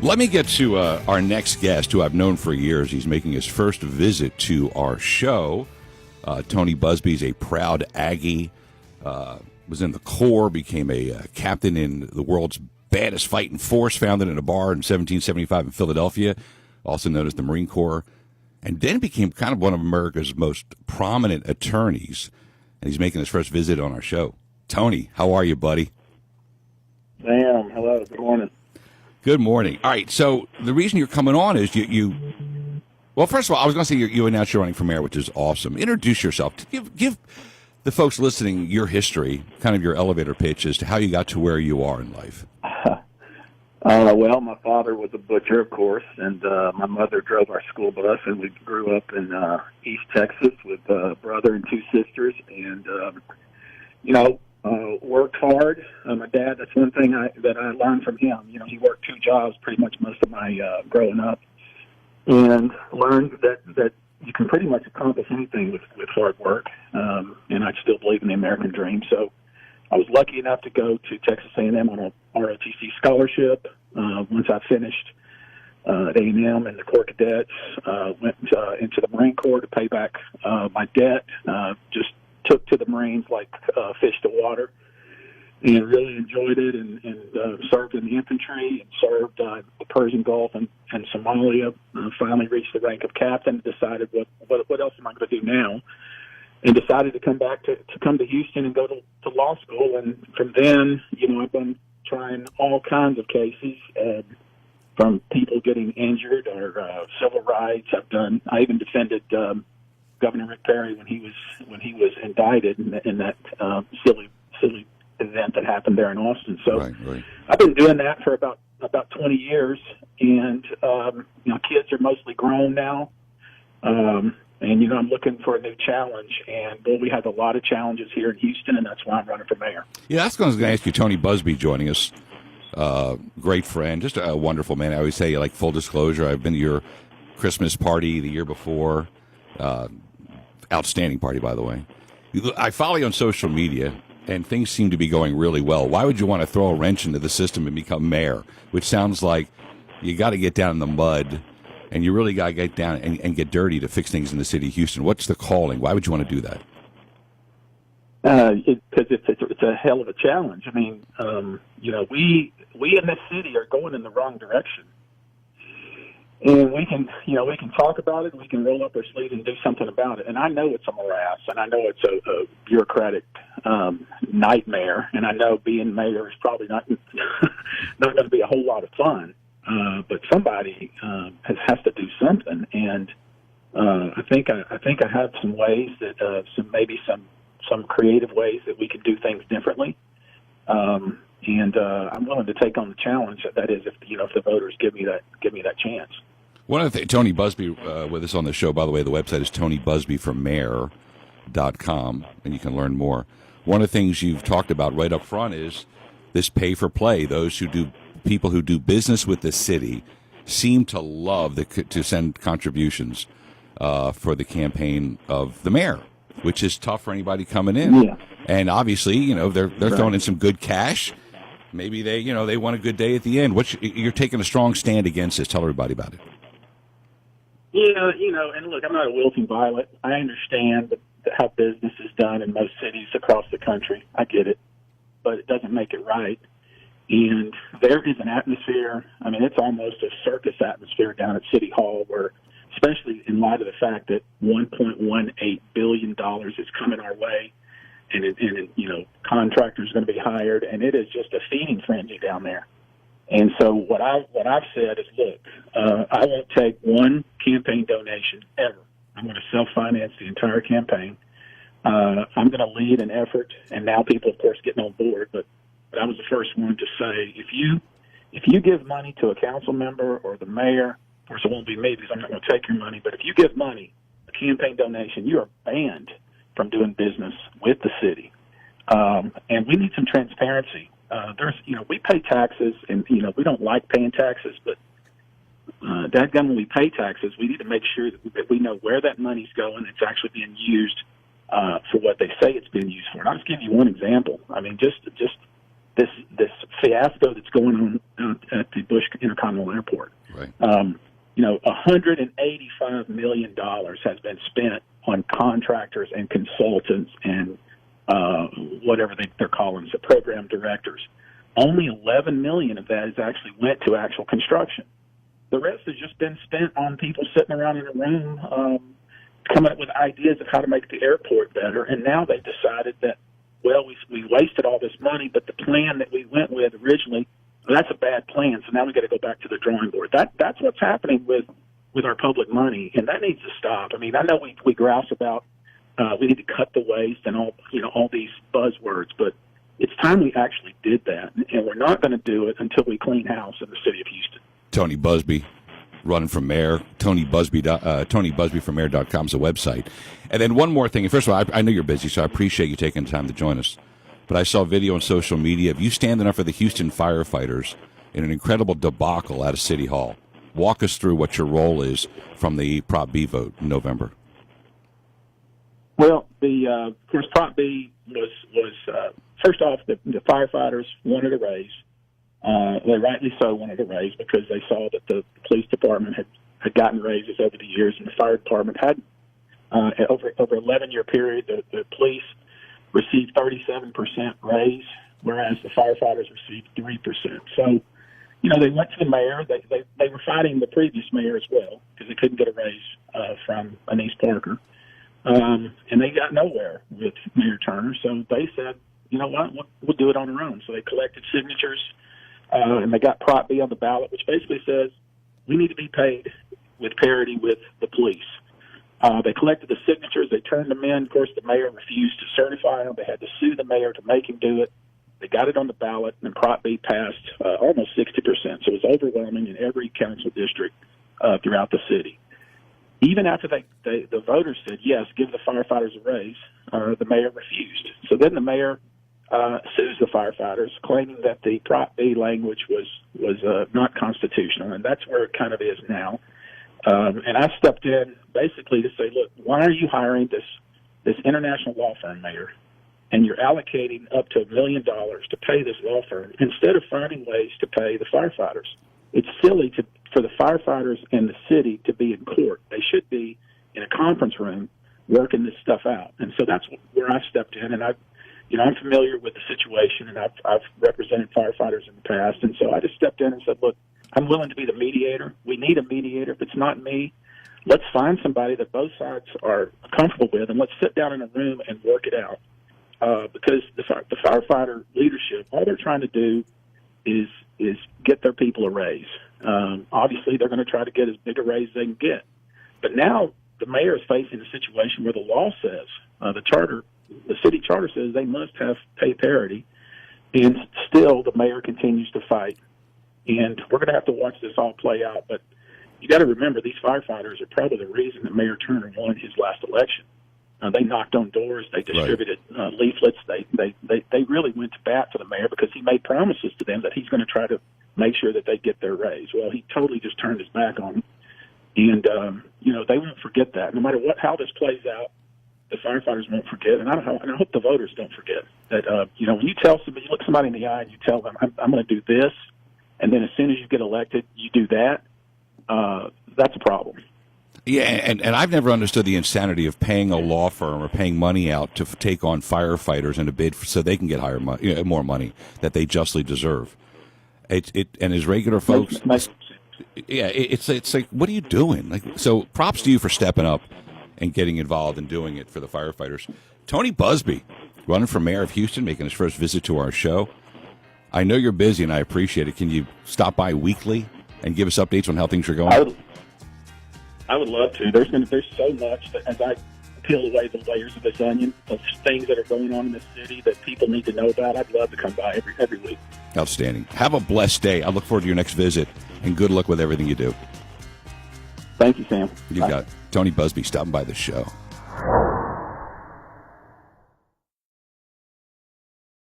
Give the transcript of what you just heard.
Let me get to our next guest, who I've known for years. He's making his first visit to our show. Tony Buzbee is a proud Aggie, was in the Corps, became a captain in the world's baddest fighting force, founded in a bar in 1775 in Philadelphia, also known as the Marine Corps, and then became kind of one of America's most prominent attorneys. And he's making his first visit on our show. Tony, how are you, buddy? Sam, hello. Good morning. Good morning. All right, so the reason you're coming on is well, first of all, I was going to say you announced you're running for mayor, which is awesome. Introduce yourself. Give the folks listening your history, kind of your elevator pitch as to how you got to where you are in life. Well, my father was a butcher, of course, and my mother drove our school bus, and we grew up in East Texas with a brother and two sisters, and, worked hard. My dad, that's one thing that I learned from him. You know, he worked two jobs pretty much most of my growing up, and learned that you can pretty much accomplish anything with hard work, and I still believe in the American dream. So I was lucky enough to go to Texas A&M on a ROTC scholarship. Once I finished at A&M and the Corps Cadets, went into the Marine Corps to pay back my debt. Just took to the Marines like fish to water, and really enjoyed it, and served in the infantry, and served the Persian Gulf and Somalia. Finally reached the rank of captain, and decided what else am I going to do now, and decided to come back to come to Houston and go to law school. And from then, I've been trying all kinds of cases, from people getting injured or civil rights. I even defended Governor Rick Perry when he was indicted in that silly event that happened there in Austin. So right. I've been doing that for about 20 years, and kids are mostly grown now, and I'm looking for a new challenge. And we have a lot of challenges here in Houston, and that's why I'm running for mayor. Yeah, that's what I was going to ask you. Tony Buzbee joining us, great friend, just a wonderful man. I always say, like, full disclosure, I've been to your Christmas party the year before. Outstanding party, by the way. I follow you on social media, and things seem to be going really well. Why would you want to throw a wrench into the system and become mayor? Which sounds like you got to get down in the mud, and you really got to get down and get dirty to fix things in the city of Houston. What's the calling? Why would you want to do that? Because it's a hell of a challenge. I mean, we in this city are going in the wrong direction. And we can talk about it, and we can roll up our sleeves and do something about it. And I know it's a morass, and I know it's a bureaucratic nightmare, and I know being mayor is probably not going to be a whole lot of fun. But somebody has to do something, and I think I have some ways that some creative ways that we can do things differently. And I'm willing to take on the challenge. That is, if the voters give me that chance. One of the things, Tony Buzbee with us on the show, by the way, the website is TonyBuzbeeForMayor.com, and you can learn more. One of the things you've talked about right up front is this pay for play. People who do business with the city seem to love to send contributions for the campaign of the mayor, which is tough for anybody coming in. Yeah. And obviously, they're throwing in some good cash. Maybe they want a good day at the end. You're taking a strong stand against this. Tell everybody about it. Yeah, and look, I'm not a wilting violet. I understand how business is done in most cities across the country. I get it, but it doesn't make it right. And there is an atmosphere. I mean, it's almost a circus atmosphere down at City Hall, where, especially in light of the fact that $1.18 billion is coming our way, and contractors are going to be hired, and it is just a feeding frenzy down there. And so what I've said is, look, I won't take one campaign donation ever. I'm going to self-finance the entire campaign. I'm going to lead an effort, and now people, of course, getting on board. But I was the first one to say, if you give money to a council member or the mayor, of course it won't be me because I'm not going to take your money. But if you give money, a campaign donation, you are banned from doing business with the city. And we need some transparency. We pay taxes, and, we don't like paying taxes, but dadgum, when we pay taxes, we need to make sure that we know where that money's going. It's actually being used for what they say it's being used for. And I'll just give you one example. I mean, just this fiasco that's going on at the Bush Intercontinental Airport. Right. $185 million has been spent on contractors and consultants and whatever they're calling the program directors. Only $11 million of that has actually went to actual construction. The rest has just been spent on people sitting around in a room coming up with ideas of how to make the airport better. And now they've decided that, well, we wasted all this money, but the plan that we went with originally, well, that's a bad plan. So now we got to go back to the drawing board. That's what's happening with our public money, and that needs to stop. I mean, I know we grouse about we need to cut the waste and all these buzzwords, but it's time we actually did that, and we're not going to do it until we clean house in the city of Houston. Tony Buzbee, running for mayor. TonyBuzbee.com is the website. And then one more thing. First of all, I know you're busy, so I appreciate you taking the time to join us. But I saw a video on social media of you standing up for the Houston firefighters in an incredible debacle out of City Hall. Walk us through what your role is from the Prop B vote in November. Well, of course, Prop B was first off, the firefighters wanted a raise. They rightly so wanted a raise because they saw that the police department had gotten raises over the years, and the fire department had over an 11-year period. The police received 37% raise, whereas the firefighters received 3%. So, they went to the mayor. They were fighting the previous mayor as well because they couldn't get a raise from Anise Parker, and they got nowhere with Mayor Turner. So they said, you know what, we'll do it on our own. So they collected signatures. And they got Prop B on the ballot, which basically says we need to be paid with parity with the police. They collected the signatures. They turned them in. Of course, the mayor refused to certify them. They had to sue the mayor to make him do it. They got it on the ballot, and Prop B passed almost 60%. So it was overwhelming in every council district throughout the city. Even after the voters said, yes, give the firefighters a raise, the mayor refused. So then the mayor sues the firefighters, claiming that the Prop B language was not constitutional, and that's where it kind of is now. And I stepped in basically to say, look, why are you hiring this international law firm, Mayor, and you're allocating up to $1 million to pay this law firm instead of finding ways to pay the firefighters? It's silly for the firefighters and the city to be in court. They should be in a conference room working this stuff out. And so that's where I stepped in, and I'm familiar with the situation, and I've represented firefighters in the past, and so I just stepped in and said, look, I'm willing to be the mediator. We need a mediator. If it's not me, let's find somebody that both sides are comfortable with, and let's sit down in a room and work it out. Because the firefighter leadership, all they're trying to do is get their people a raise. Obviously, they're going to try to get as big a raise as they can get. But now the mayor is facing a situation where the law says, the city charter says they must have pay parity, and still the mayor continues to fight. And we're going to have to watch this all play out. But you got to remember, these firefighters are probably the reason that Mayor Turner won his last election. They knocked on doors. They distributed leaflets. They really went to bat for the mayor because he made promises to them that he's going to try to make sure that they get their raise. Well, he totally just turned his back on them. And, they won't forget that. No matter how this plays out, the firefighters won't forget. And I hope the voters don't forget that, when you tell somebody, you look somebody in the eye and you tell them, I'm going to do this, and then as soon as you get elected, you do that, that's a problem. Yeah, and I've never understood the insanity of paying a law firm or paying money out to take on firefighters in a bid so they can get more money that they justly deserve. And as regular folks, it's like, what are you doing? So props to you for stepping up and getting involved and doing it for the firefighters. Tony Buzbee, running for mayor of Houston, making his first visit to our show. I know you're busy, and I appreciate it. Can you stop by weekly and give us updates on how things are going? I would love to. There's so much that as I peel away the layers of this onion of things that are going on in this city that people need to know about, I'd love to come by every week. Outstanding. Have a blessed day. I look forward to your next visit, and good luck with everything you do. Thank you, Sam. You got it. Tony Buzbee stopping by the show.